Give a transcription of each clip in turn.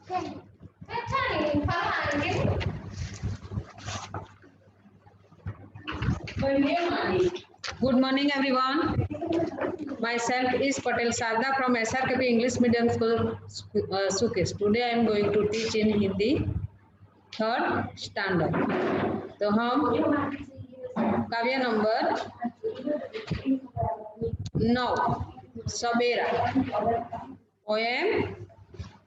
Good morning, everyone. Myself is Patel Sarda from SRKP English Medium School, Sukesh. Today I am going to teach in Hindi, third standard. तो हम काव्य number 9 सवेरा, poem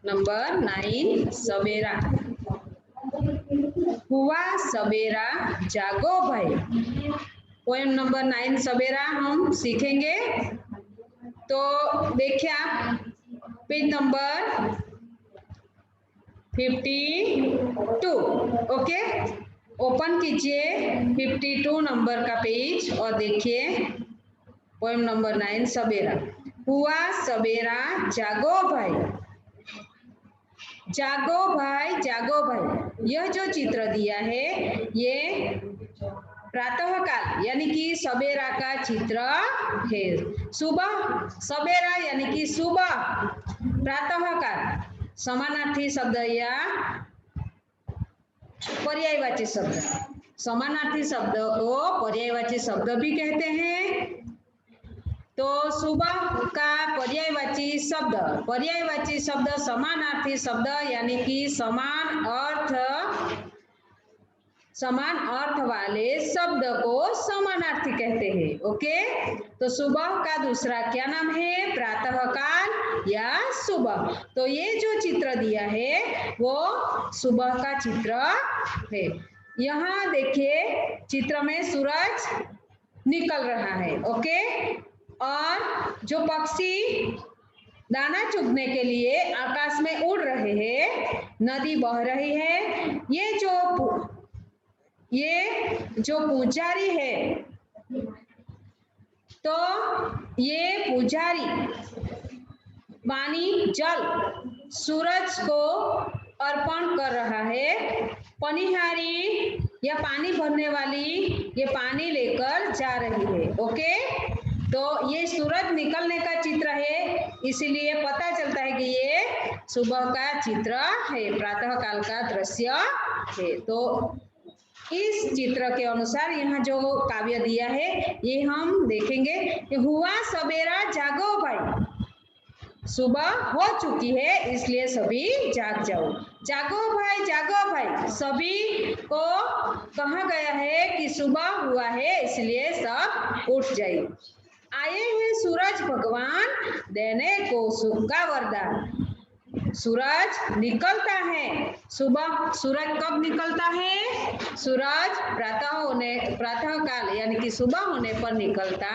number 9 सवेरा। हुआ सवेरा जागो भाई। Poem number 9 सवेरा हम सीखेंगे। तो देखिए आप पेज नंबर 52, ओके, ओपन कीजिए 52 नंबर का पेज और देखिए पोएम नंबर 9 सवेरा। हुआ सवेरा जागो भाई, जागो भाई, जागो भाई। यह जो चित्र दिया है ये प्रातः काल यानी कि सवेरा का चित्र है। सुबह सवेरा यानी कि सुबह, प्रातः काल समानार्थी शब्द या पर्यायवाची शब्द। समानार्थी शब्द को पर्यायवाची शब्द भी कहते हैं। तो सुबह का पर्यायवाची शब्द समानार्थी शब्द यानी कि समान अर्थ वाले शब्द को समानार्थी कहते हैं। ओके, तो सुबह का दूसरा क्या नाम है? प्रातः काल या सुबह। तो ये जो चित्र दिया है वो सुबह का चित्र है। यहाँ देखिए चित्र में सूरज निकल रहा है। ओके, और जो पक्षी दाना चुगने के लिए आकाश में उड़ रहे हैं, नदी बह रही है। ये जो पुजारी है, तो ये पुजारी पानी जल सूरज को अर्पण कर रहा है। पनिहारी या पानी भरने वाली ये पानी लेकर जा रही है। ओके, तो ये सूरज निकलने का चित्र है, इसीलिए पता चलता है कि ये सुबह का चित्र है, प्रातः काल का दृश्य है। तो इस चित्र के अनुसार यहाँ जो काव्य दिया है ये हम देखेंगे कि हुआ सवेरा जागो भाई, सुबह हो चुकी है इसलिए सभी जाग जाओ। जागो भाई, जागो भाई, सभी को कहा गया है कि सुबह हुआ है इसलिए सब उठ जाइए। आए हैं सूरज भगवान देने को सुख का वरदान। सूरज निकलता है सुबह। सूरज कब निकलता है? सूरज प्रातः काल यानी कि सुबह होने पर निकलता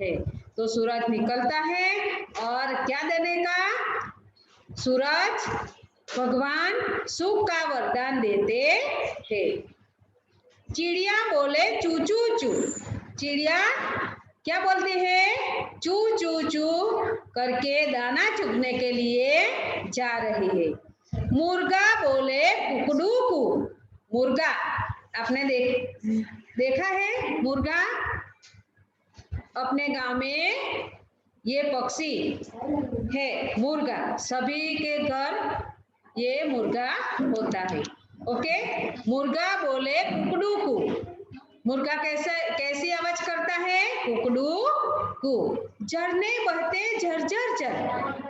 है। तो सूरज निकलता है और क्या देने का? सूरज भगवान सुख का वरदान देते हैं। चिड़िया बोले चू चू चू। चिड़िया क्या बोलते हैं? चू चू चू करके दाना चुगने के लिए जा रही है। मुर्गा बोले कुकड़ू कू। मुर्गा आपने देखा है? मुर्गा अपने गांव में ये पक्षी है, मुर्गा। सभी के घर ये मुर्गा होता है। ओके, मुर्गा बोले कुकड़ू कू। मुर्गा कैसी आवाज करता है? कुकड़ू कू। झरने बहते झरझर झर।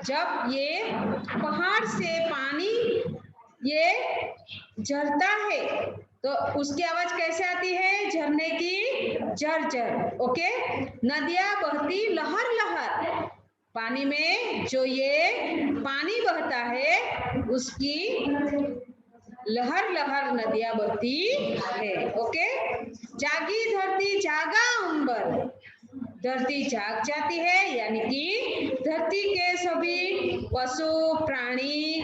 जब ये पहाड़ से पानी ये झरता है तो उसकी आवाज कैसे आती है? झरने की झरझर। ओके, नदियां बहती लहर लहर। पानी में जो ये पानी बहता है उसकी लहर लहर नदियां बहती है। ओके, जागी धरती जागा अंबर। धरती जाग जाती है यानी कि धरती के सभी पशु प्राणी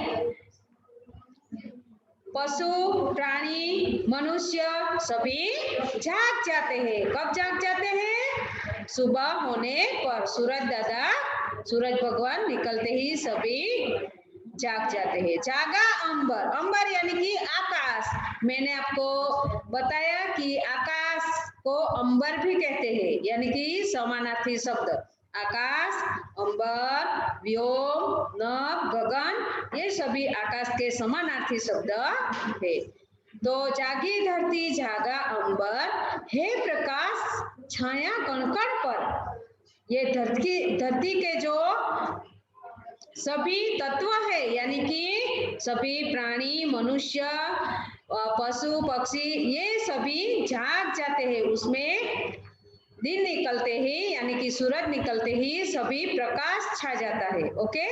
मनुष्य सभी जाग जाते हैं। कब जाग जाते हैं? सुबह होने पर। सूरज भगवान निकलते ही सभी जाग जाते हैं। जागा अंबर। अंबर यानी कि आकाश। मैंने आपको बताया कि आकाश को अंबर भी कहते हैं, यानी कि समानार्थी शब्द। आकाश, अंबर, व्योम, नभ, गगन ये सभी आकाश के समानार्थी शब्द है। तो जागी धरती जागा अंबर, हे प्रकाश छाया कण-कण पर। ये धरती के जो सभी तत्व है, यानी कि सभी प्राणी, मनुष्य, पशु पक्षी, ये सभी जाग जाते हैं। उसमें दिन निकलते ही, यानी कि सूरज निकलते ही सभी प्रकाश छा जाता है। ओके,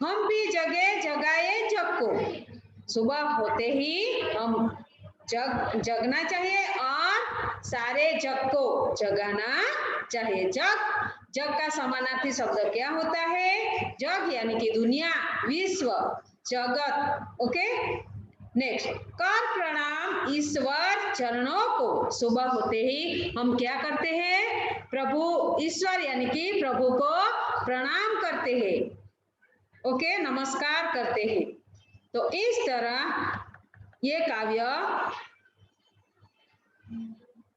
हम भी जगे जगाए जग को। सुबह होते ही हम जगना चाहिए और सारे जग को जगाना चाहिए। जग का समानार्थी शब्द क्या होता है? जग यानी कि दुनिया, विश्व, जगत। ओके, नेक्स्ट, कर प्रणाम ईश्वर चरणों को। सुबह होते ही हम क्या करते हैं? प्रभु ईश्वर यानी कि प्रभु को प्रणाम करते हैं। ओके, नमस्कार करते हैं। तो इस तरह ये काव्य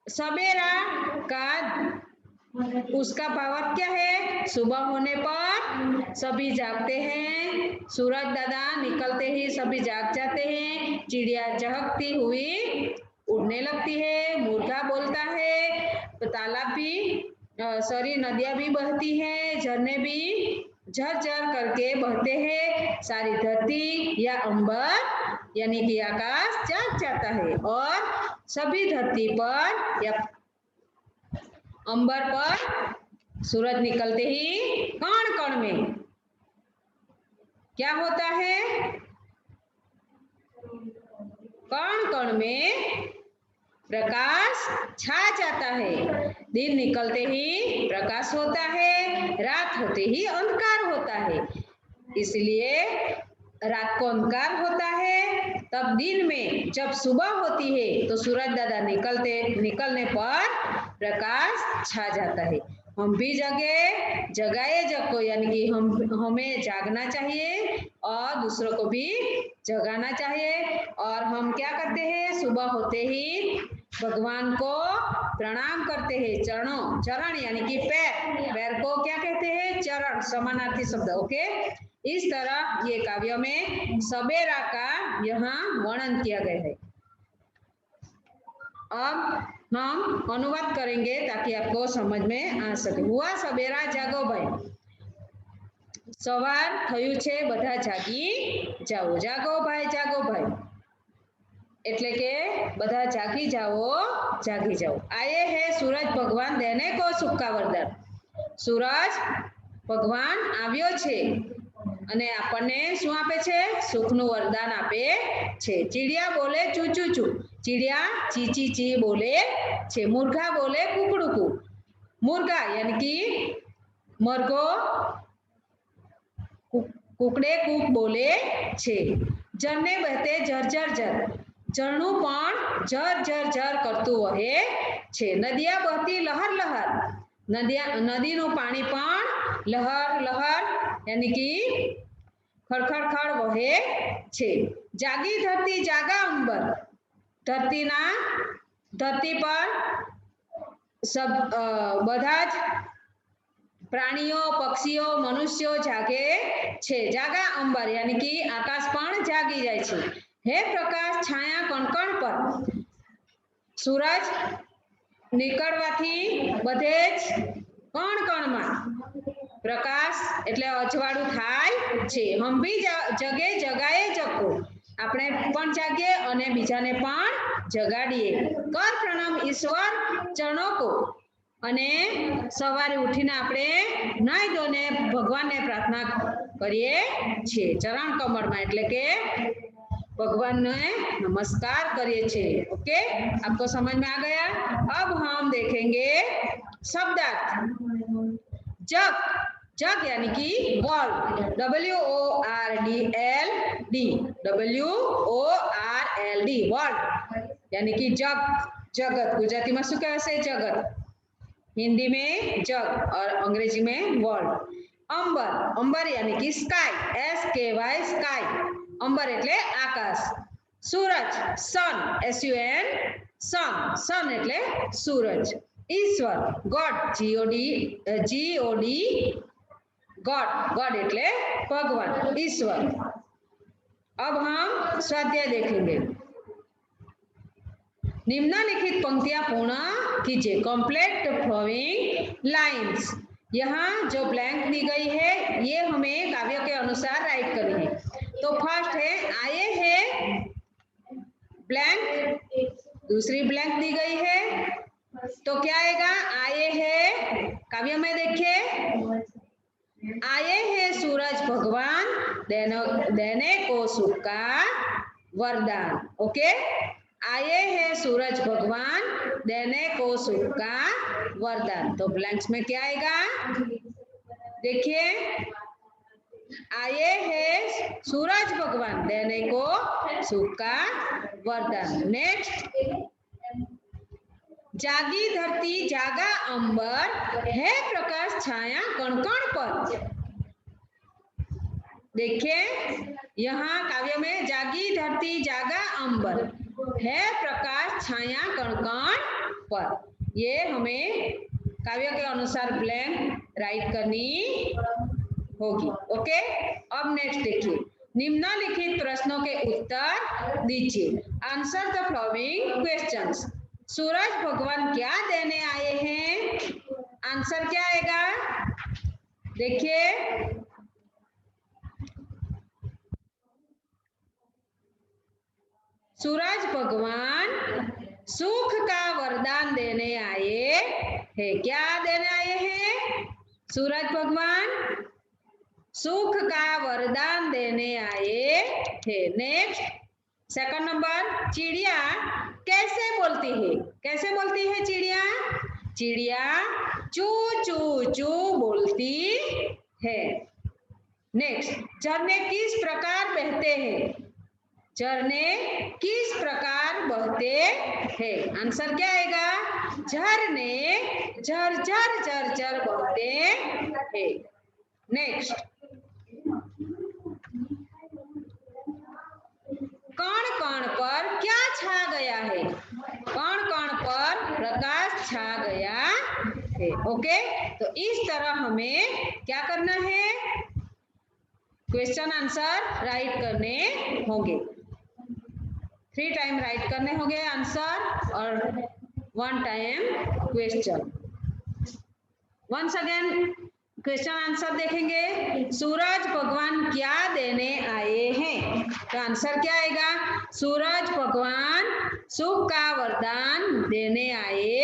सवेरा का उसका भावार्थ क्या है? सुबह होने पर सभी जागते हैं, सूरज दादा निकलते ही सभी जाग जाते हैं, चिड़िया चहकती हुई उड़ने लगती है, मुर्गा बोलता है, तालाब भी नदियां भी बहती हैं, झरने भी झरझर करके बहते हैं, सारी धरती या अंबर यानी कि आकाश जाग जाता है और सभी धरती पर या अंबर पर सूरज निकलते ही कण कण में क्या होता है? कण कण में प्रकाश छा जाता है। दिन निकलते ही प्रकाश होता है, रात होते ही अंधकार होता है। इसलिए रात को अंधकार होता है, तब दिन में जब सुबह होती है तो सूरज दादा निकलने पर प्रकाश छा जाता है। हम भी जगाए जग को, यानी कि हमें जागना चाहिए और दूसरों को भी जगाना चाहिए। और हम क्या करते हैं? सुबह होते ही भगवान को प्रणाम करते हैं। चरण यानी कि पैर को क्या कहते हैं? चरण, समानार्थी शब्द। ओके, इस तरह ये काव्य में सवेरा का यहाँ वर्णन किया गया है। अब हम अनुवाद करेंगे ताकि आपको समझ में आ सके। हुआ सवेरा जागो भाई, सवार थયું છે, બધા જાગી જાઓ। જાગો ભાઈ એટલે કે બધા જાગી જાઓ। आए है सूरज भगवान देने को सुख का वरदान। सूरज भगवान આવ્યો છે અને આપણને શું આપે છે? સુખનું વરદાન આપે છે। ચીડિયા બોલે ચૂ ચૂ ચૂ, ચીડિયા ची ची ची बोले छे। मुर्गा बोले कुकड़ुकू, मुर्गा यानी कि मरघो कुकड़े कूक बोले छे। झरने बहते झरझर झर, झरણું પણ झर झर झर करतुं वहे छे। नदियां बहती लहर लहर, नदीનું પાણી પણ લહર લહર यानी कि खड़खड़ वहे छे। जागी धरती जागा अंबर, धरती पर सब બધા જ प्राणियों, पक्षीओ, मनुष्यों जागे छे। जागा अंबर यानी कि आकाश पण जागी जाय छे। हे प्रकाश छाया कणकण पर, सूरज निकळवाथी बधे ज कण कणमां प्रकाश એટલે અજવાળું થાય છે। हम भी जगे जगाए जगो, આપણે પણ જાગીએ અને બીજાને પણ જગાડીએ। કર પ્રણામ ઈશ્વર ચરણો કો, અને સવારે ઉઠીને આપણે નાઈ ધોઈને ભગવાનને પ્રાર્થના કરીએ છીએ। ચરણ કમળમાં એટલે કે भगवान ने नमस्कार करिए छे। ओके, आपको समझ में आ गया? अब हम देखेंगे शब्दार्थ। जग, जग यानी कि वर्ल्ड, WORLD, WORLD, वर्ल्ड यानी कि जग, जगत। गुजराती में शू कहेशे? जगत, हिंदी में जग और अंग्रेजी में वर्ल्ड। अंबर, अंबर यानी कि स्काई, SKY, स्काई, अंबर एटले आकाश। सूरज, सन, SUN, सन, सन एटले सूरज। ईश्वर, गॉड, GOD, गॉड, गॉड એટલે ભગવાન, ईश्वर। अब हम स्वाध्याय देखेंगे। निम्नलिखित पंक्तियां पूर्ण कीजिए। Complete the following lines. यहाँ जो ब्लैंक दी गई है ये हमें काव्य के अनुसार राइट करनी है। तो फर्स्ट है आए है ब्लैंक, दूसरी ब्लैंक दी गई है तो क्या आएगा? आए है, काव्य में देखिए, आए हैं सूरज भगवान देने को सुख का वरदान। ओके, आए हैं सूरज भगवान देने को सुख का वरदान। तो ब्लैंक्स में क्या आएगा? देखिए, आए हैं सूरज भगवान देने को सुख का वरदान। नेक्स्ट, जागी धरती जागा अंबर है प्रकाश छाया कण कण पर। देखिए, यहाँ काव्य में जागी धरती जागा अंबर है प्रकाश छाया कण कण पर, ये हमें काव्य के अनुसार ब्लैंक राइट करनी होगी। ओके, अब नेक्स्ट देखिए, निम्नलिखित प्रश्नों के उत्तर दीजिए। Answer the following questions. सूरज भगवान क्या देने आए हैं? आंसर क्या आएगा? देखिए, सूरज भगवान सुख का वरदान देने आए हैं। क्या देने आए हैं? सूरज भगवान सुख का वरदान देने आए हैं। नेक्स्ट, सेकंड नंबर, चिड़िया कैसे बोलती है? कैसे बोलती है चिड़िया? चिड़िया चू चू चू बोलती है। नेक्स्ट, झरने किस प्रकार बहते हैं? झरने किस प्रकार बहते हैं? आंसर क्या आएगा? झरने झर झर झर झर बहते हैं। नेक्स्ट, कण कण पर क्या छा गया है? कण कण पर प्रकाश छा गया है। ओके, तो इस तरह हमें क्या करना है? क्वेश्चन आंसर राइट करने होंगे। 3 टाइम राइट करने होंगे आंसर और 1 time question. Once again question answer देखेंगे। सूरज भगवान क्या देने आए हैं? तो आंसर क्या आएगा? सूरज भगवान सुख का वरदान देने आए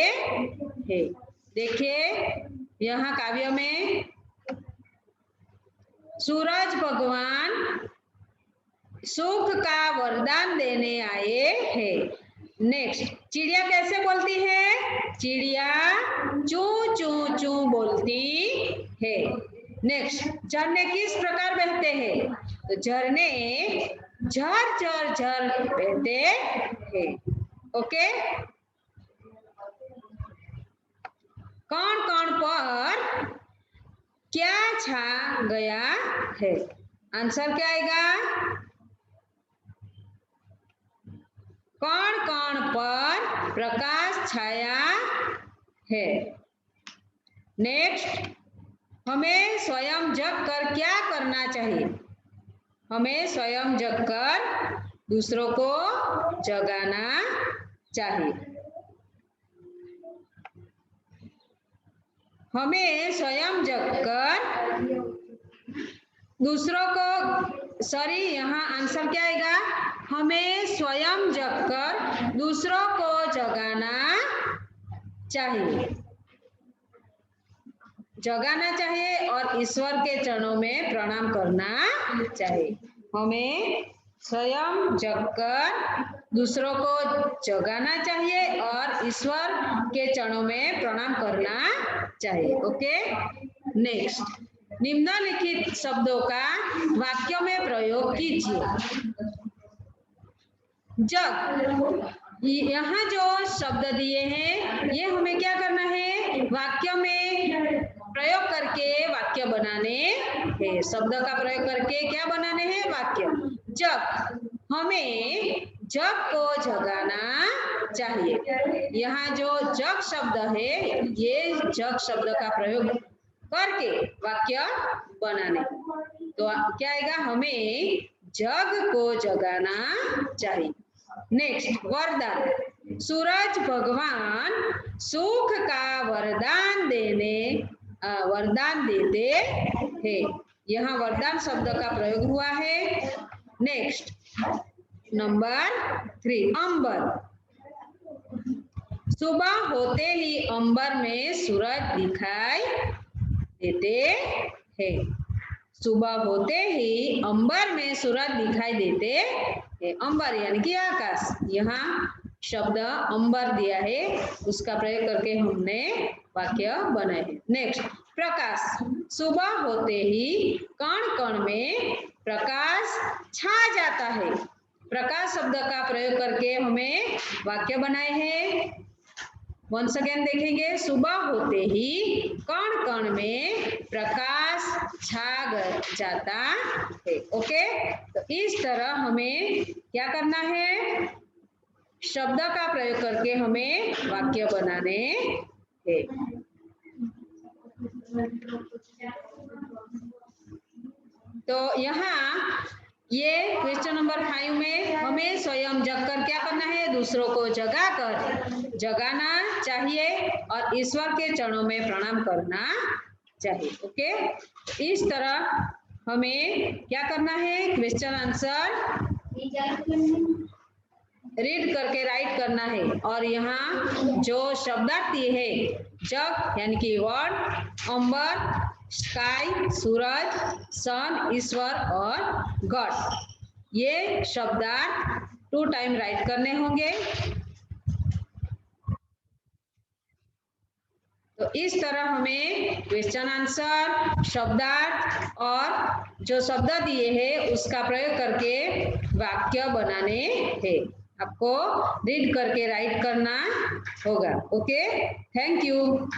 हैं। देखिए, यहाँ काव्य में सूरज भगवान सुख का वरदान देने आए हैं। नेक्स्ट, चिड़िया कैसे बोलती है? चिड़िया चू चू चू बोलती है। नेक्स्ट, झरने किस प्रकार बहते हैं? तो झरने झर झर झर बहते हैं। ओके, कण कण पर क्या छा गया है? आंसर क्या आएगा? कण कण पर प्रकाश छाया है। नेक्स्ट, हमें स्वयं जग कर क्या करना चाहिए? हमें स्वयं जग कर दूसरों को जगाना चाहिए। हमें स्वयं जग कर दूसरों को, सॉरी, यहाँ आंसर क्या आएगा? हमें स्वयं जगकर दूसरों को जगाना चाहिए, जगाना चाहिए और ईश्वर के चरणों में प्रणाम करना चाहिए। हमें स्वयं जगकर दूसरों को जगाना चाहिए और ईश्वर के चरणों में प्रणाम करना चाहिए। ओके, नेक्स्ट, निम्नलिखित शब्दों का वाक्यों में प्रयोग कीजिए। जग, यहाँ जो शब्द दिए हैं ये हमें क्या करना है? वाक्य में प्रयोग करके वाक्य बनाने हैं। शब्द का प्रयोग करके क्या बनाने हैं? वाक्य। जग, हमें जग को जगाना चाहिए। यहाँ जो जग शब्द है ये जग शब्द का प्रयोग करके वाक्य बनाने। तो क्या आएगा, हमें जग को जगाना चाहिए। नेक्स्ट, वरदान। सूरज भगवान सुख का वरदान देते हैं। यहाँ वरदान शब्द का प्रयोग हुआ है। नेक्स्ट, नंबर 3, अंबर। सुबह होते ही अंबर में सूरज दिखाई देते हैं। सुबह होते ही अंबर में सूरज दिखाई देते हैं। अंबर यानी कि आकाश। यहाँ शब्द अंबर दिया है, उसका प्रयोग करके हमने वाक्य बनाए हैं। नेक्स्ट, प्रकाश। सुबह होते ही कण कण में प्रकाश छा जाता है। प्रकाश शब्द का प्रयोग करके हमें वाक्य बनाए हैं। वंस अगेन देखेंगे, सुबह होते ही कण कण में प्रकाश छा जाता है। ओके, तो इस तरह हमें क्या करना है, शब्द का प्रयोग करके हमें वाक्य बनाने हैं। तो यहाँ ये क्वेश्चन नंबर 5 में हमें स्वयं जगकर क्या करना है, दूसरों को जगाना चाहिए और ईश्वर के चरणों में प्रणाम करना चाहिए। ओके, इस तरह हमें क्या करना है, क्वेश्चन आंसर रीड करके राइट करना है। और यहाँ जो शब्दार्थ दिए है, जग यानी कि वर्ड, अंबर, स्काई सूरज, सन ईश्वर और गॉड, ये शब्दार्थ 2 टाइम राइट करने होंगे। तो इस तरह हमें क्वेश्चन आंसर, शब्दार्थ और जो शब्द दिए हैं उसका प्रयोग करके वाक्य बनाने हैं। आपको रीड करके राइट करना होगा। Okay, thank you.